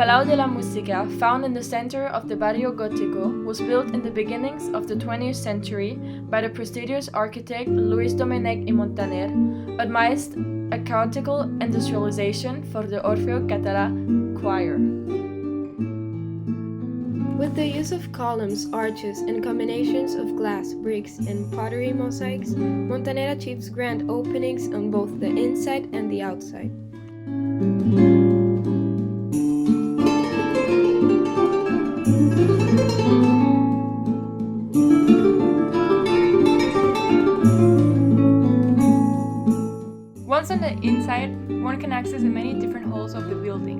Palau de la Música, found in the center of the Barrio Gótico, was built in the beginnings of the 20th century by the prestigious architect Luis Domènech i Montaner, amidst a chaotic industrialization for the Orfeo Català choir. With the use of columns, arches, and combinations of glass, bricks, and pottery mosaics, Montaner achieves grand openings on both the inside and the outside. Once on the inside, one can access the many different halls of the building.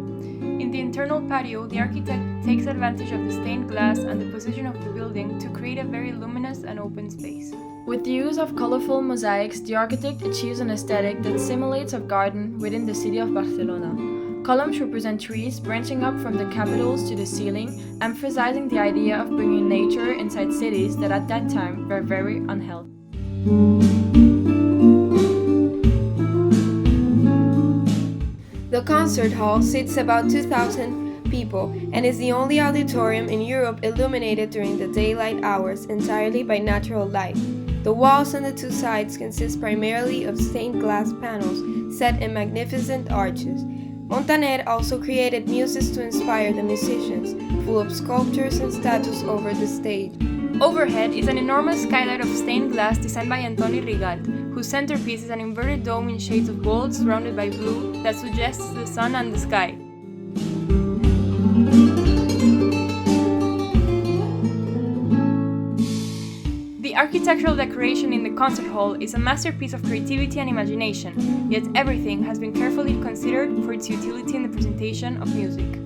In the internal patio, the architect takes advantage of the stained glass and the position of the building to create a very luminous and open space. With the use of colorful mosaics, the architect achieves an aesthetic that simulates a garden within the city of Barcelona. Columns represent trees branching up from the capitals to the ceiling, emphasizing the idea of bringing nature inside cities that at that time were very unhealthy. The concert hall seats about 2,000 people and is the only auditorium in Europe illuminated during the daylight hours entirely by natural light. The walls on the two sides consist primarily of stained glass panels set in magnificent arches. Montaner also created muses to inspire the musicians, full of sculptures and statues over the stage. Overhead is an enormous skylight of stained glass designed by Antoni Rigalt, whose centerpiece is an inverted dome in shades of gold surrounded by blue that suggests the sun and the sky. The architectural decoration in the concert hall is a masterpiece of creativity and imagination, yet everything has been carefully considered for its utility in the presentation of music.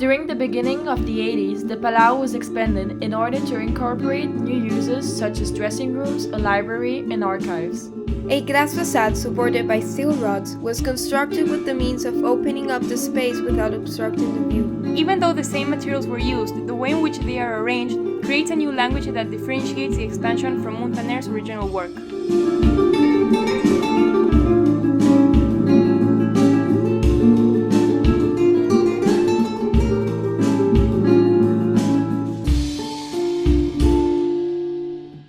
During the beginning of the 80s, the Palau was expanded in order to incorporate new uses such as dressing rooms, a library, and archives. A glass facade supported by steel rods was constructed with the means of opening up the space without obstructing the view. Even though the same materials were used, the way in which they are arranged creates a new language that differentiates the expansion from Montaner's original work.